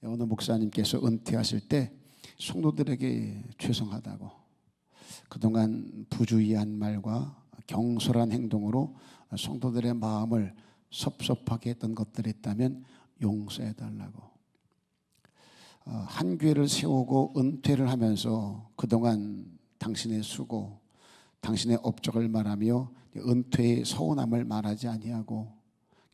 어느 목사님께서 은퇴하실 때 성도들에게 죄송하다고, 그동안 부주의한 말과 경솔한 행동으로 성도들의 마음을 섭섭하게 했던 것들이 있다면 용서해달라고, 한 교회를 세우고 은퇴를 하면서 그동안 당신의 수고, 당신의 업적을 말하며 은퇴의 서운함을 말하지 아니하고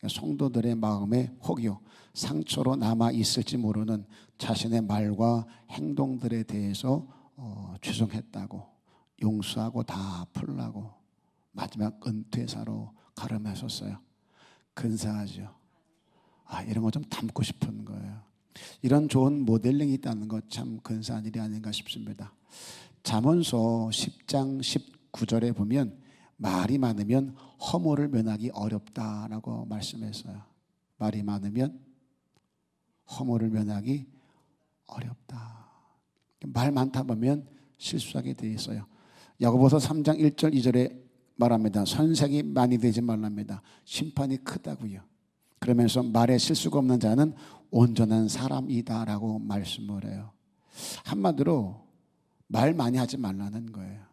성도들의 마음에 혹여 상처로 남아 있을지 모르는 자신의 말과 행동들에 대해서 죄송했다고, 용서하고 다 풀라고 마지막 은퇴사로 가름하셨어요. 근사하죠. 이런 거 좀 담고 싶은 거예요. 이런 좋은 모델링이 있다는 것 참 근사한 일이 아닌가 싶습니다. 잠언서 10장 19절에 보면 말이 많으면 허물을 면하기 어렵다라고 말씀했어요. 말이 많으면 허물을 면하기 어렵다. 말 많다 보면 실수하게 돼 있어요. 야고보서 3장 1절 2절에 말합니다. 선생이 많이 되지 말랍니다. 심판이 크다고요. 그러면서 말에 실수가 없는 자는 온전한 사람이다라고 말씀을 해요. 한마디로 말 많이 하지 말라는 거예요.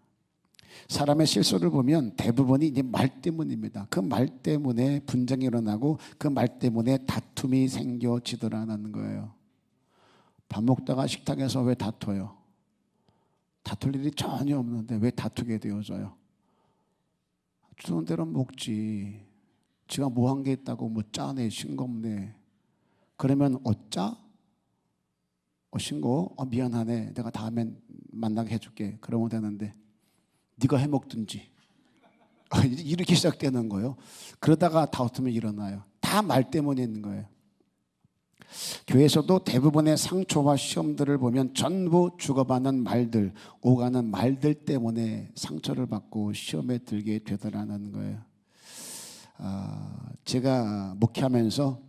사람의 실수를 보면 대부분이 이제 말 때문입니다. 그 말 때문에 분쟁이 일어나고 그 말 때문에 다툼이 생겨지더라는 거예요. 밥 먹다가 식탁에서 왜 다퉈요? 다툴 일이 전혀 없는데 왜 다투게 되어져요? 주는 대로 먹지. 지가 뭐 한 게 있다고 뭐 짜네, 싱겁네. 그러면 어짜? 싱거워? 미안하네. 내가 다음엔 만나게 해줄게. 그러면 되는데 네가 해먹든지. 이렇게 시작되는 거예요. 그러다가 다투면 일어나요. 다 말 때문에 있는 거예요. 교회에서도 대부분의 상처와 시험들을 보면 전부 주고받는 말들, 오가는 말들 때문에 상처를 받고 시험에 들게 되더라는 거예요. 제가 목회하면서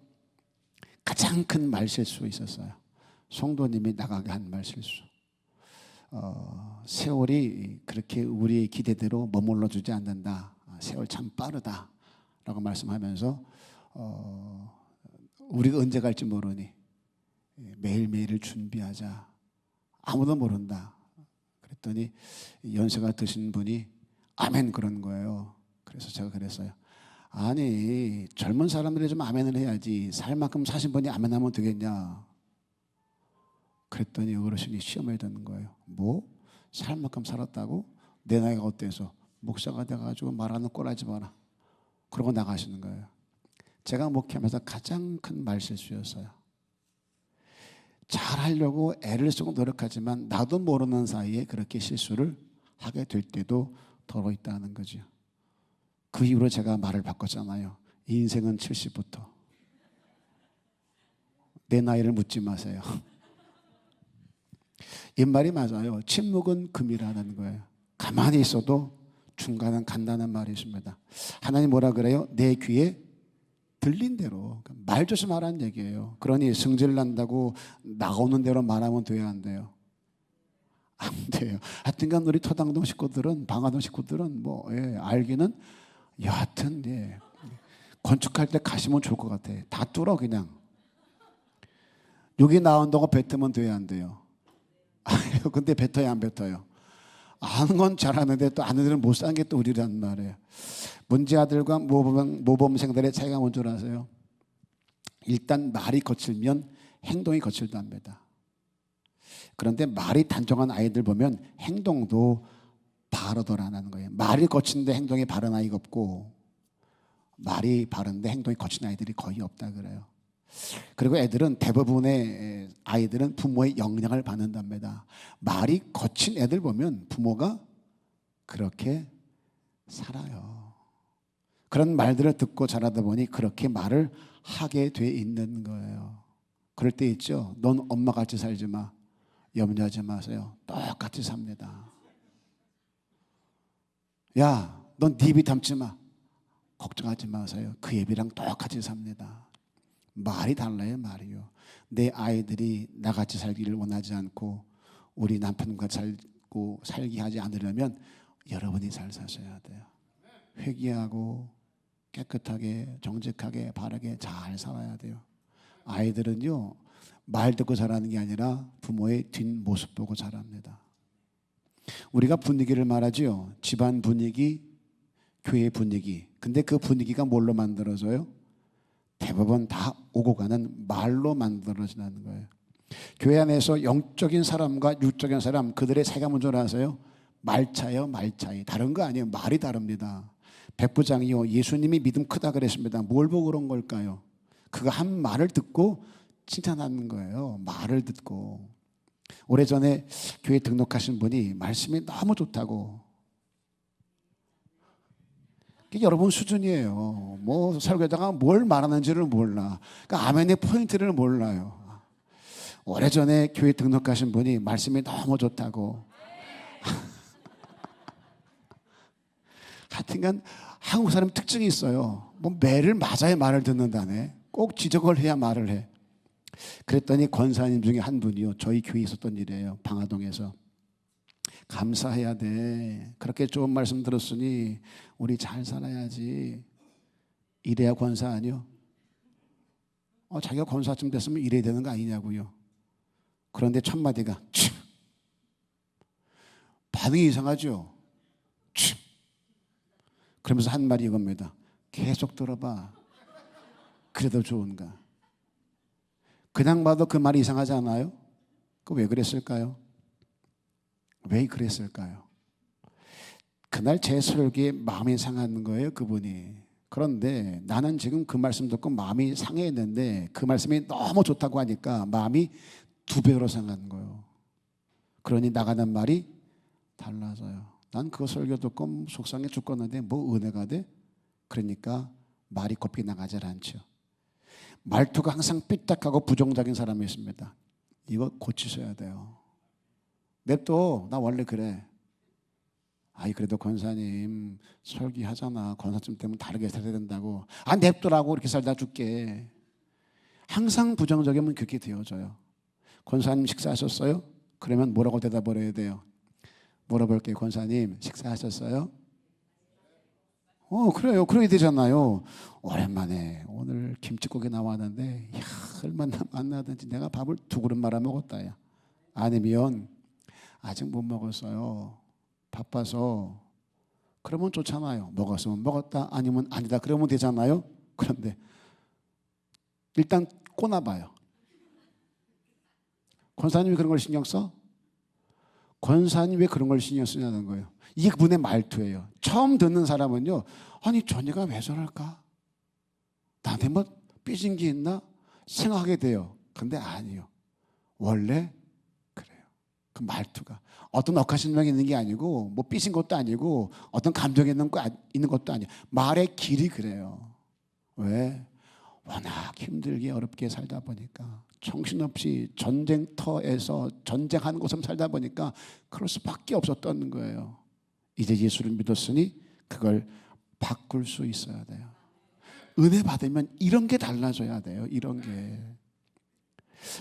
가장 큰 말실수 있었어요. 성도님이 나가게 한 말실수. 세월이 그렇게 우리의 기대대로 머물러 주지 않는다. 세월 참 빠르다 라고 말씀하면서 우리가 언제 갈지 모르니 매일매일을 준비하자. 아무도 모른다. 그랬더니 연세가 드신 분이 아멘 그런 거예요. 그래서 제가 그랬어요. 아니 젊은 사람들이 좀 아멘을 해야지 살 만큼 사신 분이 아멘하면 되겠냐. 그랬더니 어르신이 시험에 드는 거예요. 뭐? 살 만큼 살았다고? 내 나이가 어때서? 목사가 돼가지고 말하는 꼴하지 마라. 그러고 나가시는 거예요. 제가 목회하면서 가장 큰 말실수였어요. 잘하려고 애를 쓰고 노력하지만 나도 모르는 사이에 그렇게 실수를 하게 될 때도 더러 있다는 거죠. 그 이후로 제가 말을 바꿨잖아요. 인생은 70부터. 내 나이를 묻지 마세요. 옛말이 맞아요. 침묵은 금이라는 거예요. 가만히 있어도 중간은 간다는 말이 있습니다. 하나님 뭐라 그래요? 내 귀에 들린 대로 말 조심하라는 얘기예요. 그러니 승질 난다고 나오는 대로 말하면 돼야 안 돼요? 안 돼요. 하여튼간 우리 토당동 식구들은, 방화동 식구들은 알기는 여하튼 건축할 때 가시면 좋을 것 같아. 다 뚫어 그냥. 여기 나온다고 뱉으면 돼야 안 돼요? 근데 뱉어야 안 뱉어요? 아는 건 잘하는데 또 아는 애들은 못 사는 게 또 우리란 말이에요. 문제아들과 모범생들의 차이가 뭔 줄 아세요? 일단 말이 거칠면 행동이 거칠답니다. 그런데 말이 단정한 아이들 보면 행동도 바르더라는 거예요. 말이 거친데 행동이 바른 아이가 없고 말이 바른데 행동이 거친 아이들이 거의 없다 그래요. 그리고 애들은 대부분의 아이들은 부모의 영향을 받는답니다. 말이 거친 애들 보면 부모가 그렇게 살아요. 그런 말들을 듣고 자라다 보니 그렇게 말을 하게 돼 있는 거예요. 그럴 때 있죠. 넌 엄마같이 살지 마. 염려하지 마세요. 똑같이 삽니다. 야, 넌 네 입이 닮지 마. 걱정하지 마세요. 그 애비랑 똑같이 삽니다. 말이 달라요, 말이요. 내 아이들이 나같이 살기를 원하지 않고 우리 남편과 살게 하지 않으려면 여러분이 잘 사셔야 돼요. 회개하고 깨끗하게 정직하게 바르게 잘 살아야 돼요. 아이들은요 말 듣고 자라는 게 아니라 부모의 뒷모습 보고 자랍니다. 우리가 분위기를 말하지요. 집안 분위기, 교회 분위기. 근데 그 분위기가 뭘로 만들어져요? 대부분 다 오고 가는 말로 만들어지는 거예요. 교회 안에서 영적인 사람과 육적인 사람, 그들의 사이가 뭔 줄 아세요? 말차요, 말차이. 다른 거 아니에요. 말이 다릅니다. 백부장이요, 예수님이 믿음 크다 그랬습니다. 뭘 보고 그런 걸까요? 그가 한 말을 듣고 칭찬하는 거예요. 말을 듣고. 오래전에 교회 등록하신 분이 말씀이 너무 좋다고. 그게 여러분 수준이에요. 뭐 설교자가 뭘 말하는지를 몰라. 그러니까 아멘의 포인트를 몰라요. 오래전에 교회 등록하신 분이 말씀이 너무 좋다고. 하여튼간 한국 사람 특징이 있어요. 뭐 매를 맞아야 말을 듣는다네. 꼭 지적을 해야 말을 해. 그랬더니 권사님 중에 한 분이요, 저희 교회에 있었던 일이에요. 방화동에서. 감사해야 돼. 그렇게 좋은 말씀 들었으니 우리 잘 살아야지. 이래야 권사 아니요? 자기가 권사쯤 됐으면 이래야 되는 거 아니냐고요. 그런데 첫 마디가 반응이 이상하죠. 그러면서 한 말이 이겁니다. 계속 들어봐. 그래도 좋은가? 그냥 봐도 그 말이 이상하지 않아요? 그 왜 그랬을까요? 왜 그랬을까요? 그날 제 설교에 마음이 상하는 거예요, 그분이. 그런데 나는 지금 그 말씀 듣고 마음이 상했는데 그 말씀이 너무 좋다고 하니까 마음이 2배로 상하는 거예요. 그러니 나가는 말이 달라져요. 난 그 설교 듣고 속상해 죽겠는데 뭐 은혜가 돼? 그러니까 말이 곱게 나가질 않죠. 말투가 항상 삐딱하고 부정적인 사람이 있습니다. 이거 고치셔야 돼요. 냅둬. 나 원래 그래. 아이 그래도 권사님 설교하잖아. 권사쯤 되면 다르게 살아야 된다고. 냅둬라고. 이렇게 살다 줄게. 항상 부정적이면 그렇게 되어져요. 권사님 식사하셨어요? 그러면 뭐라고 대답을 해야 돼요? 물어볼게요. 권사님 식사하셨어요? 그래요. 그래야 되잖아요. 오랜만에 오늘 김치국이 나왔는데 얼마나 만나든지 내가 밥을 2그릇 말아 먹었다. 야. 아니면 아직 못 먹었어요. 바빠서. 그러면 좋잖아요. 먹었으면 먹었다. 아니면 아니다. 그러면 되잖아요. 그런데 일단 꼬나봐요. 권사님이 그런 걸 신경 써? 권사님 왜 그런 걸 신경 쓰냐는 거예요. 이게 그분의 말투예요. 처음 듣는 사람은요, 아니 저녀가 왜 저럴까? 나한테 뭐 삐진 게 있나? 생각하게 돼요. 근데 아니요. 원래 그래요. 그 말투가 어떤 억하신 명이 있는 게 아니고 뭐 삐진 것도 아니고 어떤 감정이 있는 것도 아니에요. 말의 길이 그래요. 왜? 워낙 힘들게 어렵게 살다 보니까 정신없이 전쟁터에서 전쟁하는 곳을 살다 보니까 그럴 수밖에 없었던 거예요. 이제 예수를 믿었으니 그걸 바꿀 수 있어야 돼요. 은혜 받으면 이런 게 달라져야 돼요. 이런 게.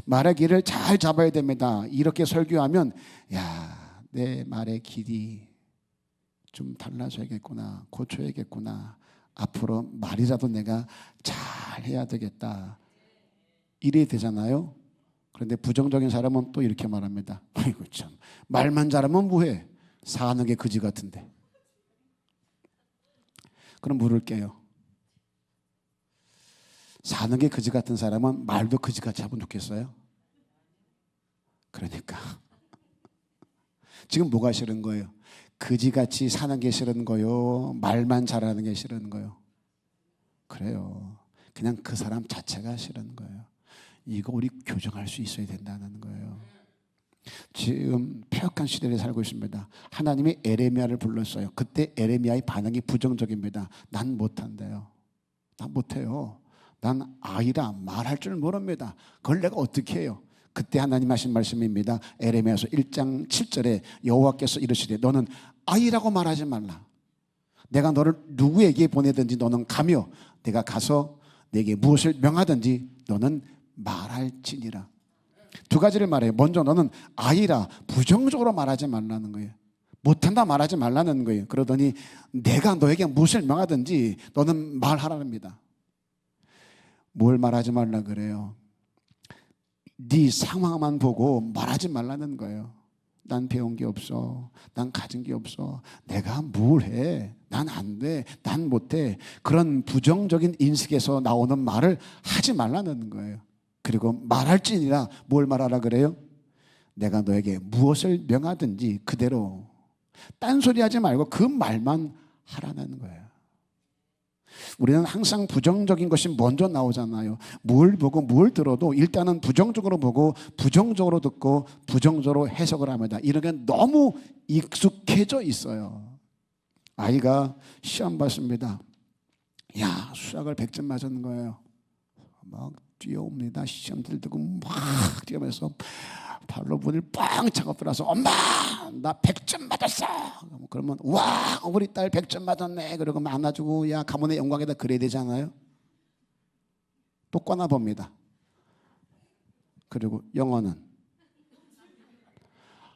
말의 길을 잘 잡아야 됩니다. 이렇게 설교하면 야, 내 말의 길이 좀 달라져야겠구나. 고쳐야겠구나. 앞으로 말이라도 내가 잘 해야 되겠다. 이래 되잖아요. 그런데 부정적인 사람은 또 이렇게 말합니다. 아이고 참, 말만 잘하면 뭐해? 사는 게 그지 같은데. 그럼 물을게요. 사는 게 그지 같은 사람은 말도 그지같이 하면 좋겠어요? 그러니까 지금 뭐가 싫은 거예요? 그지같이 사는 게 싫은 거요? 말만 잘하는 게 싫은 거요? 그래요. 그냥 그 사람 자체가 싫은 거예요. 이거 우리 교정할 수 있어야 된다는 거예요. 지금 폐역한 시대에 살고 있습니다. 하나님이 에레미야를 불렀어요. 그때 에레미야의 반응이 부정적입니다. 난 못한대요. 난 못해요. 난 아이라 말할 줄 모릅니다. 그걸 내가 어떻게 해요? 그때 하나님 하신 말씀입니다. 에레미야서 1장 7절에 여호와께서 이르시되 너는 아이라고 말하지 말라. 내가 너를 누구에게 보내든지 너는 가며 내가 가서 내게 무엇을 명하든지 너는 말할지니라. 2가지를 말해요. 먼저 너는 아이라 부정적으로 말하지 말라는 거예요. 못한다 말하지 말라는 거예요. 그러더니 내가 너에게 무엇을 명하든지 너는 말하랍니다. 뭘 말하지 말라 그래요? 네 상황만 보고 말하지 말라는 거예요. 난 배운 게 없어. 난 가진 게 없어. 내가 뭘 해? 난 안 돼. 난 못해. 그런 부정적인 인식에서 나오는 말을 하지 말라는 거예요. 그리고 말할지니라 뭘 말하라 그래요? 내가 너에게 무엇을 명하든지 그대로 딴소리 하지 말고 그 말만 하라는 거예요. 우리는 항상 부정적인 것이 먼저 나오잖아요. 뭘 보고 뭘 들어도 일단은 부정적으로 보고 부정적으로 듣고 부정적으로 해석을 합니다. 이런 게 너무 익숙해져 있어요. 아이가 시험 봤습니다. 야, 수학을 100점 맞은 거예요. 막 뛰어옵니다. 시험지를 들고 막 뛰어면서 발로 문을 빵 차고 들어서 엄마 나 100점 맞았어. 그러면 와 우리 딸 100점 맞았네. 그러고 안아주고 야 가문의 영광에다 그래야 되잖아요. 또 꺼나 봅니다. 그리고 영어는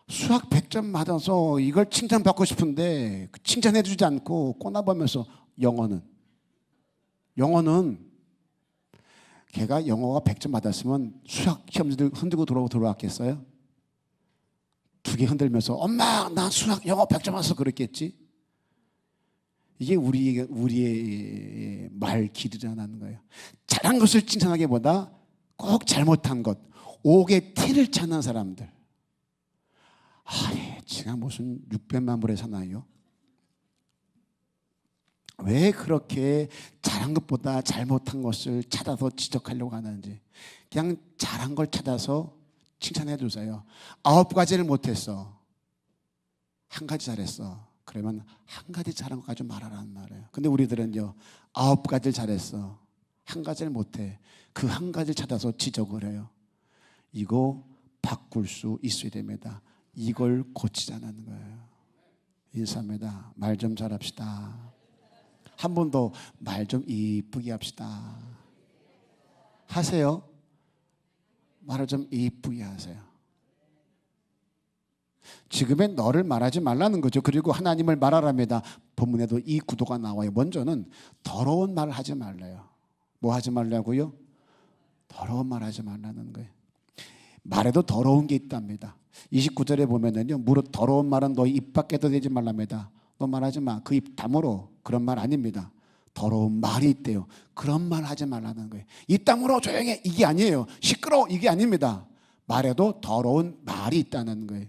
수학 100점 맞아서 이걸 칭찬받고 싶은데 칭찬해 주지 않고 꺼나 보면서 영어는 걔가 영어가 100점 받았으면 수학 시험지들 흔들고 들어왔겠어요? 2개 흔들면서 엄마 나 수학 영어 100점 맞았어 그랬겠지? 이게 우리의 말 길이라는 거예요. 잘한 것을 칭찬하기보다 꼭 잘못한 것, 옥의 티를 찾는 사람들. 아니 제가 무슨 600만 불에 사나요? 왜 그렇게 잘한 것보다 잘못한 것을 찾아서 지적하려고 하는지. 그냥 잘한 걸 찾아서 칭찬해 주세요. 9가지를 못했어. 1가지 잘했어. 그러면 1가지 잘한 거 가지고 말하라는 말이에요. 근데 우리들은요 9가지를 잘했어. 1가지를 못해. 그 1가지를 찾아서 지적을 해요. 이거 바꿀 수 있어야 됩니다. 이걸 고치자는 거예요. 인사합니다. 말 좀 잘합시다. 한 번 더 말 좀 이쁘게 합시다. 하세요. 말을 좀 이쁘게 하세요. 지금의 너를 말하지 말라는 거죠. 그리고 하나님을 말하랍니다. 본문에도 이 구도가 나와요. 먼저는 더러운 말 하지 말래요. 뭐 하지 말라고요? 더러운 말 하지 말라는 거예요. 말에도 더러운 게 있답니다. 29절에 보면은요, 무릇 더러운 말은 너희 입 밖에도 내지 말랍니다. 너 말하지 마. 그 입 다물어. 그런 말 아닙니다. 더러운 말이 있대요. 그런 말 하지 말라는 거예요. 입 다물어 조용해. 이게 아니에요. 시끄러워. 이게 아닙니다. 말에도 더러운 말이 있다는 거예요.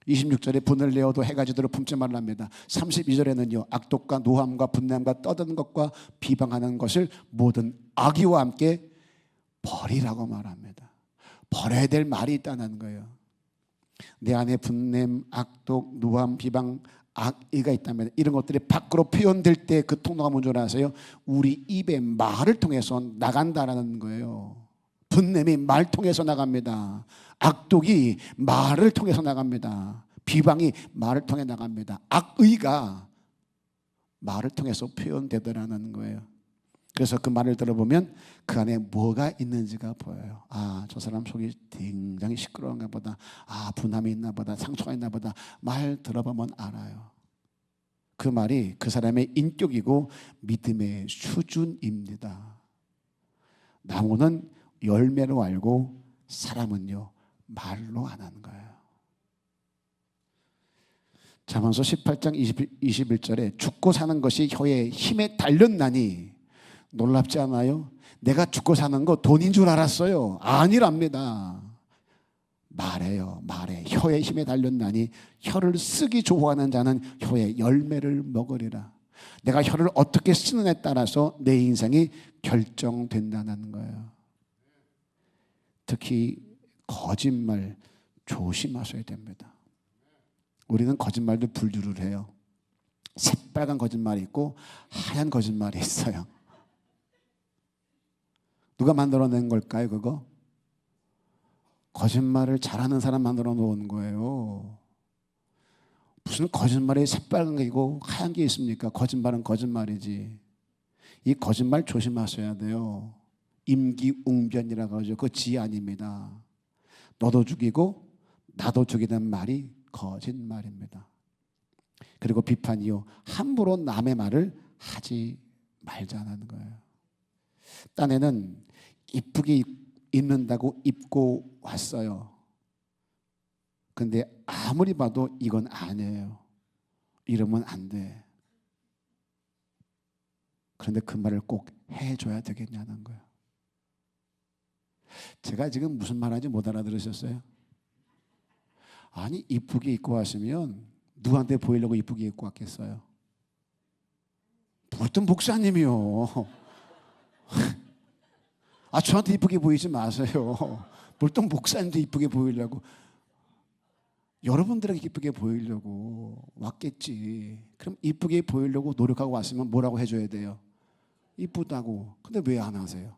26절에 분을 내어도 해가 지도록 품지 말랍니다. 32절에는요, 악독과 노함과 분냄과 떠드는 것과 비방하는 것을 모든 악의와 함께 버리라고 말합니다. 버려야 될 말이 있다는 거예요. 내 안에 분냄, 악독, 노함, 비방, 악의가 있다면 이런 것들이 밖으로 표현될 때 그 통로가 뭔 줄 아세요? 우리 입의 말을 통해서 나간다라는 거예요. 분냄이 말 통해서 나갑니다. 악독이 말을 통해서 나갑니다. 비방이 말을 통해 나갑니다. 악의가 말을 통해서 표현되더라는 거예요. 그래서 그 말을 들어보면 그 안에 뭐가 있는지가 보여요. 아, 저 사람 속이 굉장히 시끄러운가 보다. 아, 분함이 있나 보다. 상처가 있나 보다. 말 들어보면 알아요. 그 말이 그 사람의 인격이고 믿음의 수준입니다. 나무는 열매로 알고 사람은요 말로 안 하는 거예요. 잠언서 18장 21절에 죽고 사는 것이 혀의 힘에 달렸나니 놀랍지 않아요? 내가 죽고 사는 거 돈인 줄 알았어요. 아니랍니다. 말해요. 말해. 혀의 힘에 달렸나니 혀를 쓰기 좋아하는 자는 혀의 열매를 먹으리라. 내가 혀를 어떻게 쓰느냐에 따라서 내 인생이 결정된다는 거예요. 특히 거짓말 조심하셔야 됩니다. 우리는 거짓말도 분류를 해요. 새빨간 거짓말이 있고 하얀 거짓말이 있어요. 누가 만들어낸 걸까요, 그거? 거짓말을 잘하는 사람 만들어 놓은 거예요. 무슨 거짓말이 새빨간 게 있고 하얀 게 있습니까? 거짓말은 거짓말이지. 이 거짓말 조심하셔야 돼요. 임기응변이라고 하죠. 그거 지 아닙니다. 너도 죽이고 나도 죽이는 말이 거짓말입니다. 그리고 비판이요. 함부로 남의 말을 하지 말자는 거예요. 딴에는 이쁘게 입는다고 입고 왔어요. 근데 아무리 봐도 이건 아니에요. 이러면 안 돼. 그런데 그 말을 꼭 해줘야 되겠냐는 거예요. 제가 지금 무슨 말하는지 못 알아들으셨어요? 아니, 이쁘게 입고 왔으면 누구한테 보이려고 이쁘게 입고 왔겠어요? 어떤 목사님이요. 아, 저한테 이쁘게 보이지 마세요. 보통 목사님도 이쁘게 보이려고, 여러분들에게 이쁘게 보이려고 왔겠지. 그럼 이쁘게 보이려고 노력하고 왔으면 뭐라고 해줘야 돼요? 이쁘다고. 근데 왜 안 하세요?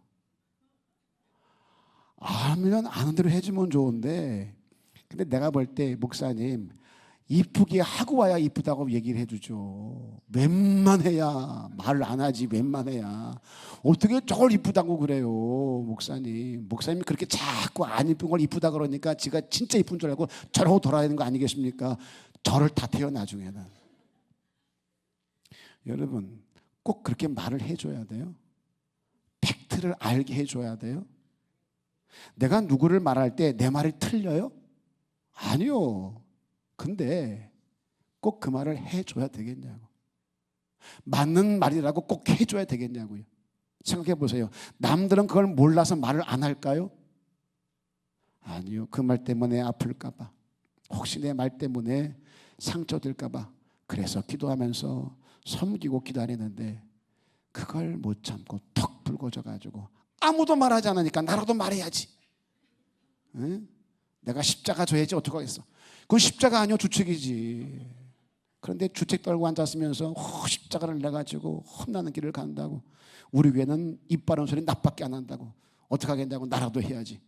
알면 아는 대로 해주면 좋은데, 근데 내가 볼 때 목사님 이쁘게 하고 와야 이쁘다고 얘기를 해주죠. 웬만해야 말을 안 하지. 웬만해야 어떻게 저걸 이쁘다고 그래요. 목사님이 그렇게 자꾸 안 이쁜 걸 이쁘다 그러니까 지가 진짜 이쁜 줄 알고 저러고 돌아야 되는 거 아니겠습니까? 저를 탓해요 나중에는. 여러분 꼭 그렇게 말을 해줘야 돼요. 팩트를 알게 해줘야 돼요. 내가 누구를 말할 때 내 말이 틀려요? 아니요. 근데 꼭 그 말을 해줘야 되겠냐고. 맞는 말이라고 꼭 해줘야 되겠냐고요. 생각해 보세요. 남들은 그걸 몰라서 말을 안 할까요? 아니요. 그 말 때문에 아플까봐, 혹시 내 말 때문에 상처될까봐, 그래서 기도하면서 섬기고 기다리는데 그걸 못 참고 턱 붉어져가지고 아무도 말하지 않으니까 나라도 말해야지. 응? 내가 십자가 져야지 어떡하겠어. 그건 십자가 아니요, 주책이지. 그런데 주책 떨고 앉았으면서 십자가를 내가지고 험나는 길을 간다고. 우리 교회는 입 바른 소리 나밖에 안 한다고. 어떻게 하겠냐고. 나라도 해야지.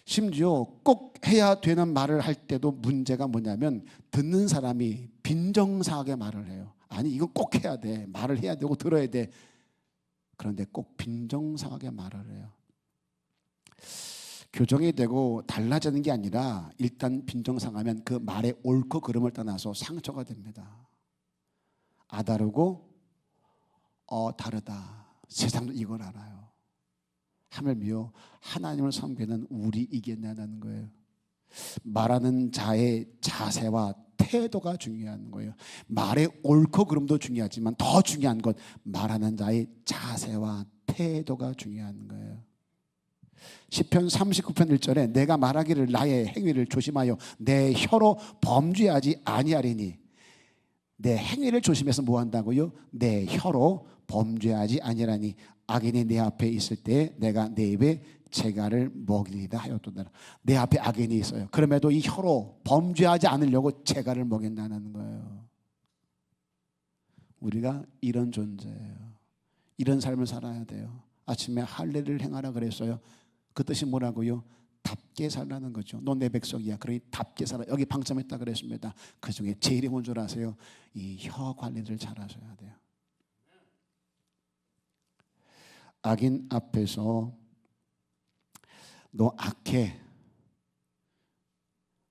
심지어 꼭 해야 되는 말을 할 때도 문제가 뭐냐면 듣는 사람이 빈정상하게 말을 해요. 아니 이건 꼭 해야 돼. 말을 해야 되고 들어야 돼. 그런데 꼭 빈정상하게 말을 해요. 교정이 되고 달라지는 게 아니라 일단 빈정상하면 그 말의 옳고 그름을 떠나서 상처가 됩니다. 다르고 다르다. 세상도 이걸 알아요. 하물며 하나님을 섬기는 우리 이겠냐는 거예요. 말하는 자의 자세와 태도가 중요한 거예요. 말의 옳고 그름도 중요하지만 더 중요한 건 말하는 자의 자세와 태도가 중요한 거예요. 시편 39편 1절에 내가 말하기를 나의 행위를 조심하여 내 혀로 범죄하지 아니하리니. 내 행위를 조심해서 뭐 한다고요? 내 혀로 범죄하지 아니하리니 악인이 내 앞에 있을 때 내가 내 입에 재갈을 먹이리다 하였도다. 내 앞에 악인이 있어요. 그럼에도 이 혀로 범죄하지 않으려고 재갈을 먹인다는 거예요. 우리가 이런 존재예요. 이런 삶을 살아야 돼요. 아침에 할례를 행하라 그랬어요. 그 뜻이 뭐라고요? 답게 살라는 거죠. 너 내 백성이야. 그러니 답게 살아. 여기 방점했다 그랬습니다. 그 중에 제일 먼저 아세요? 이 혀 관리를 잘 하셔야 돼요. 악인 앞에서 너 악해.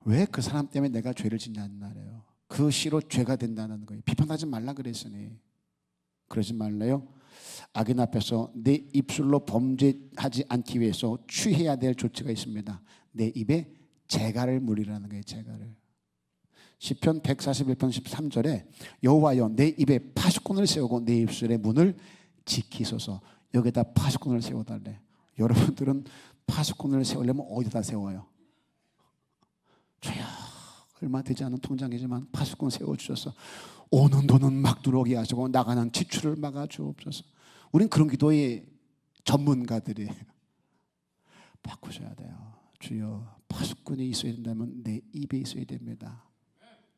왜 그 사람 때문에 내가 죄를 짓냐는 말이에요. 그 시로 죄가 된다는 거예요. 비판하지 말라 그랬으니. 그러지 말래요. 악인 앞에서 내 입술로 범죄하지 않기 위해서 취해야 될 조치가 있습니다. 내 입에 재갈을 물리라는 거예요. 재갈을. 시편 141편 13절에 여호와여 내 입에 파수꾼을 세우고 내 입술의 문을 지키소서. 여기다 파수꾼을 세워달래. 여러분들은 파수꾼을 세우려면 어디다 세워요? 저야 얼마 되지 않은 통장이지만 파수꾼 세워주셔서 오는 돈은 막 들어오게 하시고 나가는 지출을 막아주옵소서. 우린 그런 기도의 전문가들이에요. 바꾸셔야 돼요. 주여 파수꾼이 있어야 된다면 내 입에 있어야 됩니다.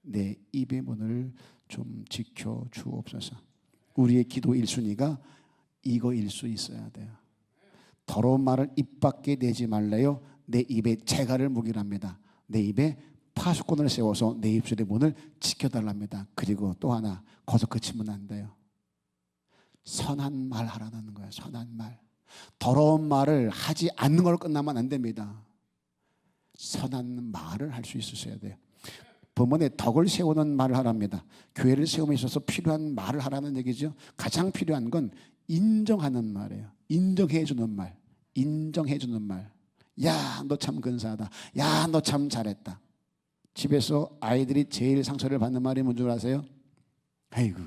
내 입의 문을 좀 지켜주옵소서. 우리의 기도 1순위가 이거일 수 있어야 돼요. 더러운 말을 입 밖에 내지 말래요. 내 입에 재갈을 묵이랍니다. 내 입에 파수꾼을 세워서 내 입술의 문을 지켜달랍니다. 그리고 또 하나, 거기서 그치면 안 돼요. 선한 말 하라는 거예요. 선한 말. 더러운 말을 하지 않는 걸로 끝나면 안 됩니다. 선한 말을 할 수 있으셔야 돼요. 본문에 덕을 세우는 말을 하랍니다. 교회를 세움에 있어서 필요한 말을 하라는 얘기죠. 가장 필요한 건 인정하는 말이에요. 인정해 주는 말. 인정해 주는 말. 야, 너 참 근사하다. 야, 너 참 잘했다. 집에서 아이들이 제일 상처를 받는 말이 뭔 줄 아세요? 아이고,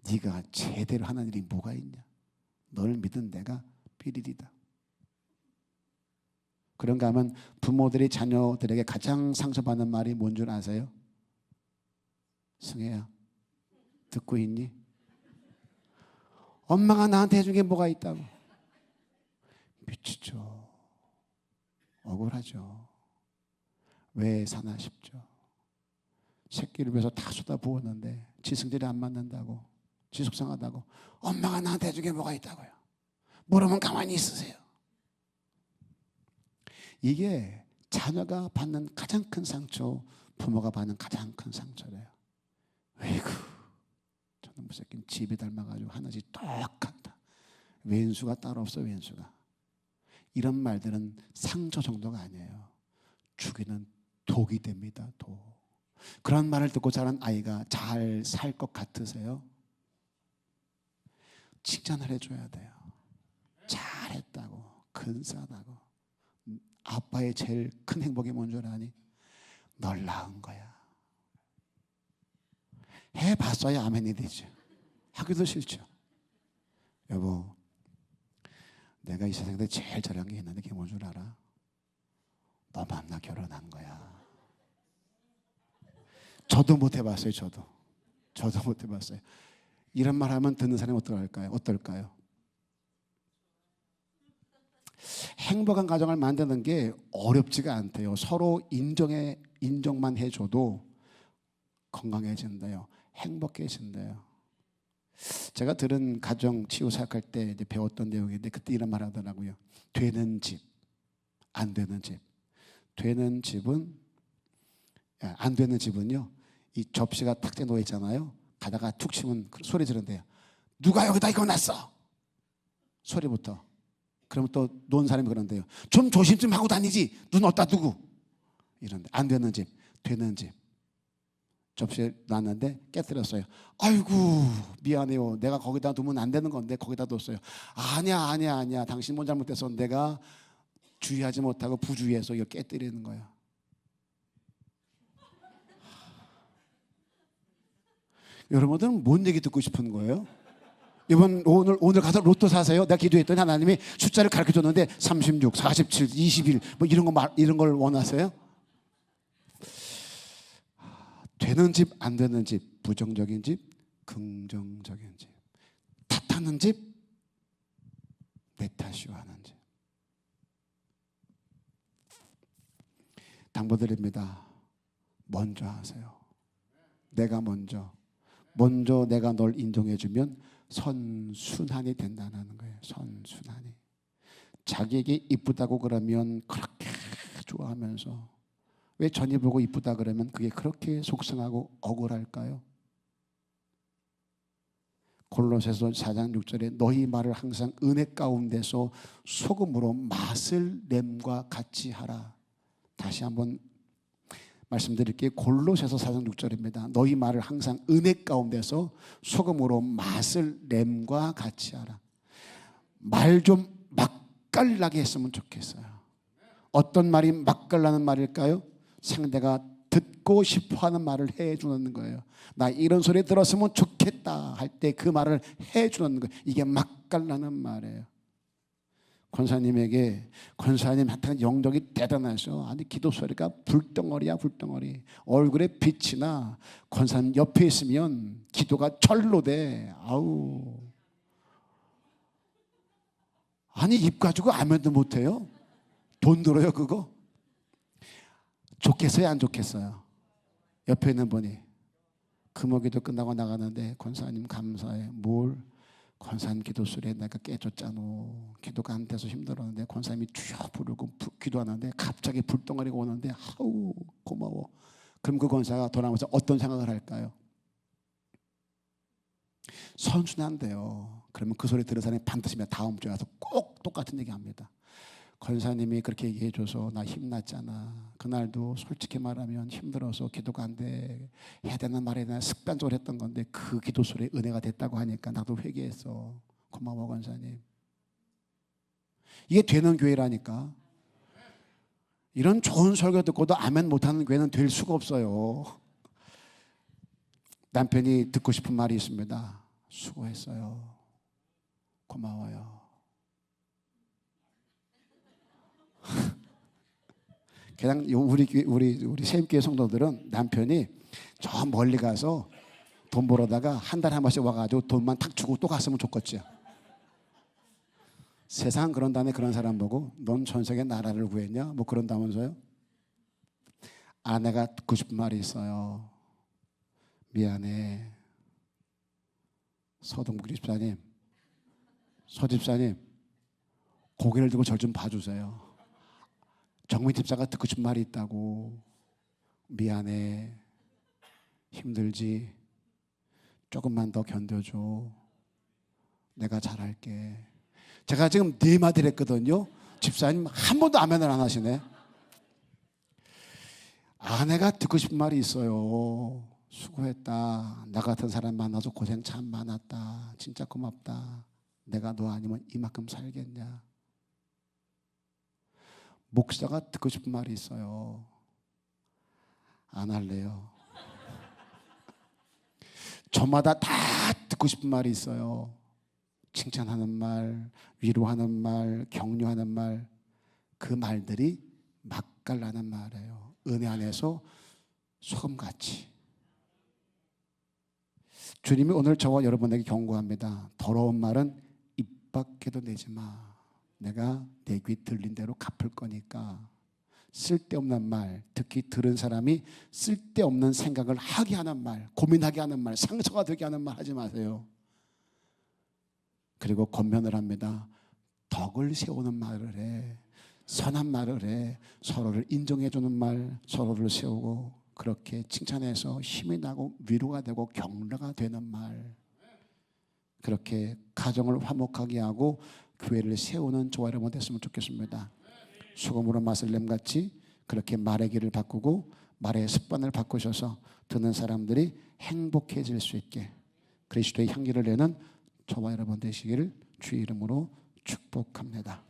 네가 제대로 하는 일이 뭐가 있냐. 널 믿은 내가 비리리다. 그런가 하면 부모들이 자녀들에게 가장 상처받는 말이 뭔 줄 아세요? 승혜야, 듣고 있니? 엄마가 나한테 해준 게 뭐가 있다고. 미치죠. 억울하죠. 왜 사나 싶죠. 새끼를 위해서 다 쏟아부었는데 지승질이 안 맞는다고, 지속상하다고 엄마가 나한테 해준 게 뭐가 있다고요. 모르면 가만히 있으세요. 이게 자녀가 받는 가장 큰 상처, 부모가 받는 가장 큰 상처래요. 아이고, 저놈의 새끼는 집이 닮아가지고 하나씩 똑같다. 왼수가 따로 없어. 왼수가. 이런 말들은 상처 정도가 아니에요. 죽이는 독이 됩니다. 독. 그런 말을 듣고 자란 아이가 잘 살 것 같으세요? 칭찬을 해줘야 돼요. 잘했다고, 근사하다고. 아빠의 제일 큰 행복이 뭔 줄 아니? 널 낳은 거야. 해봤어야 아멘이 되죠. 하기도 싫죠. 여보, 내가 이 세상에 제일 잘한 게 있는데 그게 뭔 줄 알아? 너 만나 결혼한 거야. 저도 못 해봤어요. 저도 못 해봤어요. 이런 말 하면 듣는 사람이 어떨까요? 행복한 가정을 만드는 게 어렵지가 않대요. 서로 인정만 해줘도 건강해진대요. 행복해진대요. 제가 들은 가정 치유 사역할 때 이제 배웠던 내용인데 그때 이런 말 하더라고요. 되는 집, 안 되는 집. 되는 집은, 안 되는 집은요, 이 접시가 탁 놓여 있잖아요. 가다가 툭 치면 소리 지른대요. 누가 여기다 이거 놨어? 소리부터. 그러면 또 논 사람이 그런데요. 좀 조심 좀 하고 다니지. 눈 어디다 두고. 이런데 안 되는 집, 되는 집. 접시에 놨는데 깨뜨렸어요. 아이고, 미안해요. 내가 거기다 두면 안 되는 건데 거기다 뒀어요. 아니야. 당신 뭔 잘못해서 내가 주의하지 못하고 부주의해서 이거 깨뜨리는 거야. 여러분들은 뭔 얘기 듣고 싶은 거예요? 오늘 가서 로또 사세요. 내가 기도했더니 하나님이 숫자를 가르쳐 줬는데 36, 47, 21 뭐 이런 걸 원하세요? 되는 집, 안 되는 집, 부정적인 집, 긍정적인 집, 탓하는 집, 내 탓이요 하는 집. 당부드립니다. 먼저 하세요. 내가 먼저 내가 널 인정해주면 선순환이 된다는 거예요. 선순환이. 자기에게 이쁘다고 그러면 그렇게 좋아하면서 왜 전이 보고 이쁘다 그러면 그게 그렇게 속상하고 억울할까요? 골로새서 4장 6절에 너희 말을 항상 은혜 가운데서 소금으로 맛을 냄과 같이 하라. 다시 한번 말씀드릴게요. 골로새서 4장 6절입니다. 너희 말을 항상 은혜 가운데서 소금으로 맛을 냄과 같이 하라. 말 좀 맛깔나게 했으면 좋겠어요. 어떤 말이 맛깔나는 말일까요? 상대가 듣고 싶어하는 말을 해주는 거예요. 나 이런 소리 들었으면 좋겠다 할 때 그 말을 해주는 거예요. 이게 맛깔나는 말이에요. 권사님에게 권사님 한테는 영적이 대단하셔. 아니 기도 소리가 불덩어리야 불덩어리. 얼굴에 빛이 나. 권사님 옆에 있으면 기도가 절로 돼. 아우. 아니 입 가지고 아멘도 못해요. 돈 들어요 그거? 좋겠어요 안 좋겠어요? 옆에 있는 분이 금요기도 끝나고 나가는데 권사님 감사해. 뭘? 권사님 기도 소리에 내가 깨졌잖아. 기도가 안 돼서 힘들었는데 권사님이 주여 부르고 기도하는데 갑자기 불덩어리가 오는데 아우 고마워. 그럼 그 권사가 돌아오면서 어떤 생각을 할까요? 선순환돼요. 그러면 그 소리 들은 사람이 반드시 다음 주에 와서 꼭 똑같은 얘기합니다. 권사님이 그렇게 얘기해줘서 나 힘났잖아. 그날도 솔직히 말하면 힘들어서 기도가 안 돼. 해야 되는 말에 대한 습관적으로 했던 건데 그 기도 소리에 은혜가 됐다고 하니까 나도 회개했어. 고마워 권사님. 이게 되는 교회라니까. 이런 좋은 설교 듣고도 아멘 못하는 교회는 될 수가 없어요. 남편이 듣고 싶은 말이 있습니다. 수고했어요. 고마워요. 그냥 우리 세임교회 성도들은 남편이 저 멀리 가서 돈 벌어다가 한 달에 한 번씩 와가지고 돈만 탁 주고 또 갔으면 좋겠지. 세상 그런 다음에 그런 사람 보고 넌 전세계 나라를 구했냐? 뭐 그런다면서요? 아내가 듣고 싶은 말이 있어요. 미안해. 서동국 집사님, 서 집사님, 고개를 들고 절 좀 봐주세요. 정민 집사가 듣고 싶은 말이 있다고. 미안해. 힘들지. 조금만 더 견뎌줘. 내가 잘할게. 제가 지금 네 마디를 했거든요. 집사님 한 번도 아멘을 안 하시네. 아내가 듣고 싶은 말이 있어요. 수고했다. 나 같은 사람 만나서 고생 참 많았다. 진짜 고맙다. 내가 너 아니면 이만큼 살겠냐. 목사가 듣고 싶은 말이 있어요. 안 할래요. 저마다 다 듣고 싶은 말이 있어요. 칭찬하는 말, 위로하는 말, 격려하는 말. 그 말들이 맛깔나는 말이에요. 은혜 안에서 소금같이. 주님이 오늘 저와 여러분에게 경고합니다. 더러운 말은 입 밖에도 내지 마. 내가 내 귀 들린 대로 갚을 거니까. 쓸데없는 말, 특히 들은 사람이 쓸데없는 생각을 하게 하는 말, 고민하게 하는 말, 상처가 되게 하는 말 하지 마세요. 그리고 권면을 합니다. 덕을 세우는 말을 해. 선한 말을 해. 서로를 인정해주는 말, 서로를 세우고 그렇게 칭찬해서 힘이 나고 위로가 되고 격려가 되는 말. 그렇게 가정을 화목하게 하고 교회를 세우는 저와 여러분 됐으면 좋겠습니다. 소금으로 맛을 냄같이 그렇게 말의 길을 바꾸고 말의 습관을 바꾸셔서 듣는 사람들이 행복해질 수 있게 그리스도의 향기를 내는 저와 여러분 되시기를 주의 이름으로 축복합니다.